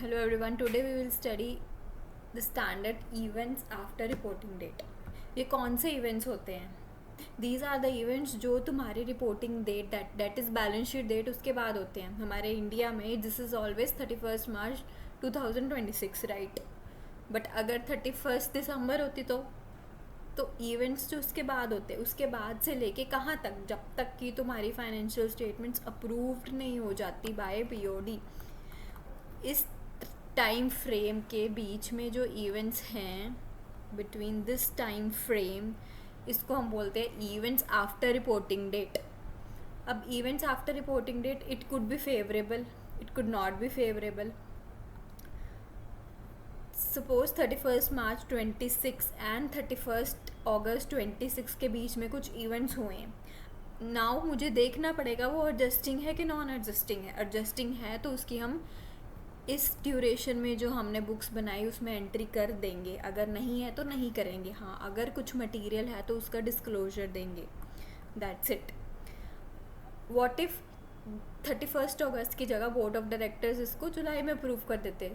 Hello everyone, today we will study the standard events after reporting date. ये कौन से events होते हैं? These are the events जो तुम्हारी reporting date that is balance sheet date उसके बाद होते हैं. हमारे इंडिया में this is always 31st March 2026 right? But अगर 31st दिसंबर होती तो इवेंट्स जो उसके बाद होते हैं उसके बाद से लेके कहाँ तक, जब तक कि तुम्हारी फाइनेंशियल स्टेटमेंट्स अप्रूव्ड नहीं हो जाती बाय पीओडी, इस टाइम फ्रेम के बीच में जो इवेंट्स हैं, बिटवीन दिस टाइम फ्रेम, इसको हम बोलते हैं इवेंट्स आफ्टर रिपोर्टिंग डेट. अब events after reporting date, it could be favourable, it could not be favourable. Suppose 31st March 26 and 31st August 26 के बीच में कुछ इवेंट्स हुए हैं. नाउ मुझे देखना पड़ेगा वो एडजस्टिंग है कि नॉन एडजस्टिंग है. एडजस्टिंग है तो उसकी हम इस ड्यूरेशन में जो हमने बुक्स बनाई उसमें एंट्री कर देंगे. अगर नहीं है तो नहीं करेंगे. हाँ, अगर कुछ मटेरियल है तो उसका डिस्क्लोजर देंगे. That's it. What if 31st अगस्त की जगह बोर्ड ऑफ डायरेक्टर्स इसको जुलाई में अप्रूव कर देते,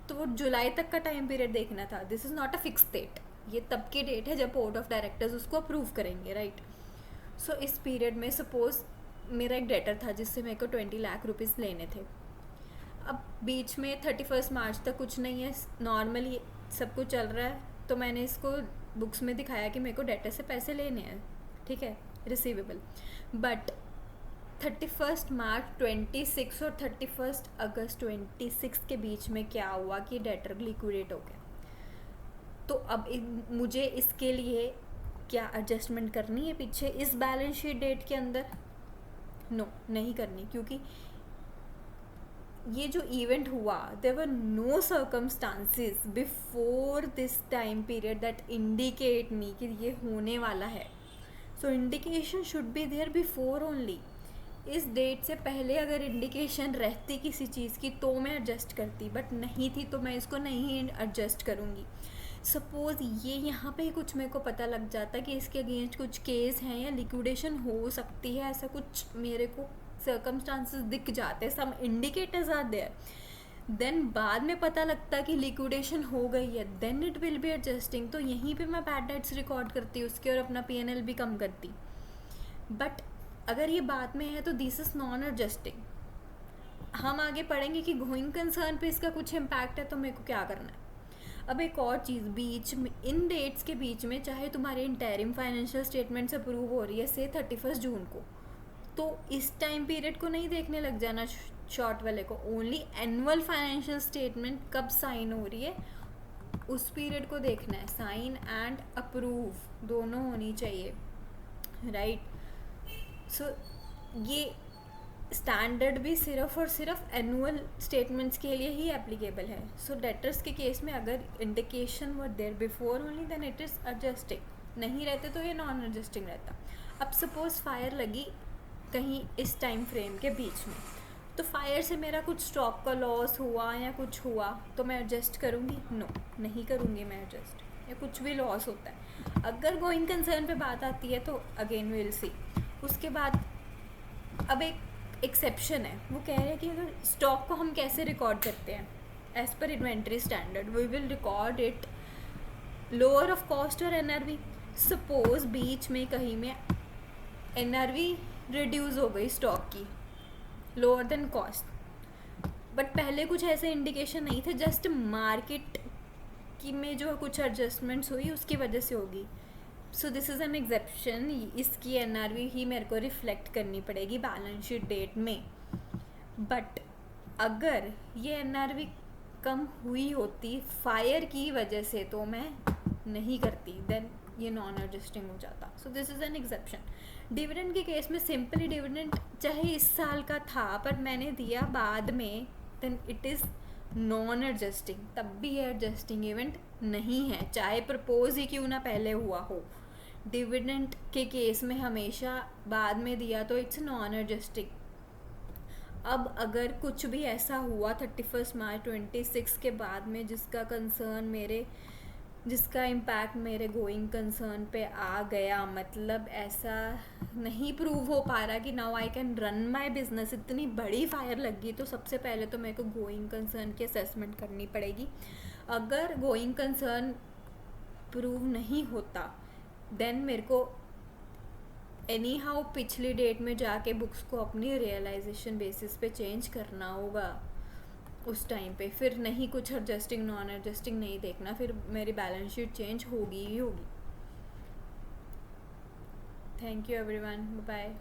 तो वो जुलाई तक का टाइम पीरियड देखना था. This is not a fix date. ये तब की डेट है जब बोर्ड ऑफ डायरेक्टर्स उसको अप्रूव करेंगे, राइट? सो इस पीरियड में सपोज मेरा एक डेटर था जिससे मेरे को 20 लाख रुपीज़ लेने थे. अब बीच में 31st मार्च तक कुछ नहीं है, नॉर्मली सब कुछ चल रहा है, तो मैंने इसको बुक्स में दिखाया कि मेरे को डेटर से पैसे लेने हैं, ठीक है, रिसीवेबल. बट 31st मार्च 26 और 31st अगस्त 26 के बीच में क्या हुआ कि डेटर लिक्विडेट हो गया. तो अब मुझे इसके लिए क्या एडजस्टमेंट करनी है पीछे इस बैलेंस शीट डेट के अंदर? नो, नहीं करनी, क्योंकि ये जो इवेंट हुआ, there were no circumstances before this time period that indicate me कि ये होने वाला है. So indication should be there before only. इस डेट से पहले अगर इंडिकेशन रहती किसी चीज़ की तो मैं एडजस्ट करती, बट नहीं थी तो मैं इसको नहीं एडजस्ट करूँगी. सपोज़ ये यहाँ पे ही कुछ मेरे को पता लग जाता कि इसके अगेंस्ट कुछ केस हैं या लिक्विडेशन हो सकती है, ऐसा कुछ मेरे को सर्कमस्टांसेस दिख जाते, some indicators are there, then बाद में पता लगता कि लिक्विडेशन हो गई है, then it will be adjusting. तो यहीं पे मैं बैड डेट्स रिकॉर्ड करती उसके और अपना पीएनएल भी कम करती. बट अगर ये बाद में है तो दिस इज़ नॉन एडजस्टिंग. हम आगे पढ़ेंगे कि गोइंग कंसर्न पे इसका कुछ इम्पैक्ट है तो मेरे को क्या करना है. अब एक और चीज़, बीच में इन डेट्स के बीच में चाहे तुम्हारे इंटरिम फाइनेंशियल स्टेटमेंट्स अप्रूव हो रही है से 31 जून को, तो इस टाइम पीरियड को नहीं देखने लग जाना शॉर्ट वाले को. ओनली एनुअल फाइनेंशियल स्टेटमेंट कब साइन हो रही है उस पीरियड को देखना है. साइन एंड अप्रूव दोनों होनी चाहिए, राइट? सो ये स्टैंडर्ड भी सिर्फ और सिर्फ एनुअल स्टेटमेंट्स के लिए ही एप्लीकेबल है. सो डेटर्स के केस में अगर indication were there before only then it is adjusting. नहीं रहते तो ये नॉन एडजस्टिंग रहता. अब सपोज फायर लगी कहीं इस टाइम फ्रेम के बीच में, तो फायर से मेरा कुछ स्टॉक का लॉस हुआ या कुछ हुआ तो मैं एडजस्ट करूँगी? नो, नहीं करूँगी मैं एडजस्ट. या कुछ भी लॉस होता है, अगर गोइंग कंसर्न पे बात आती है तो अगेन विल सी. उसके बाद अब एक एक्सेप्शन है, वो कह रहे हैं कि अगर स्टॉक को हम कैसे रिकॉर्ड करते हैं as per inventory standard, we will record it lower of cost और एनआरवी. सपोज बीच में कहीं में एनआरवी रिड्यूस हो गई स्टॉक की, लोअर देन कॉस्ट, बट पहले कुछ ऐसे इंडिकेशन नहीं थे, जस्ट मार्केट की में जो कुछ एडजस्टमेंट्स हुई उसकी वजह से होगी. So this is an exception. इसकी एनआरवी ही मेरे को रिफ्लेक्ट करनी पड़ेगी बैलेंस शीट डेट में. बट अगर ये एनआरवी कम हुई होती फायर की वजह से तो मैं नहीं करती, देन ये नॉन एडजस्टिंग हो जाता. So this is an exception. Dividend के केस में सिंपली डिविडेंड चाहे इस साल का था पर मैंने दिया बाद में, then it is non adjusting. तब भी एडजस्टिंग इवेंट नहीं है, चाहे प्रपोज ही क्यों ना पहले हुआ हो. डिविडेंड के केस में हमेशा बाद में दिया तो इट्स नॉन एडजस्टिंग. अब अगर कुछ भी ऐसा हुआ 31 मार्च 26 के बाद में जिसका कंसर्न मेरे जिसका इम्पैक्ट मेरे गोइंग कंसर्न पे आ गया, मतलब ऐसा नहीं प्रूव हो पा रहा कि now I can run my business, इतनी बड़ी फायर लग गई। तो सबसे पहले तो मेरे को गोइंग कंसर्न की असेसमेंट करनी पड़ेगी। अगर गोइंग कंसर्न प्रूव नहीं होता देन मेरे को एनी हाउ पिछली डेट में जाके बुक्स को अपनी रियलाइजेशन बेसिस पे चेंज करना होगा उस टाइम पे। फिर नहीं कुछ एडजस्टिंग नॉन एडजस्टिंग नहीं देखना, फिर मेरी बैलेंस शीट चेंज होगी ही होगी। Thank you everyone, bye.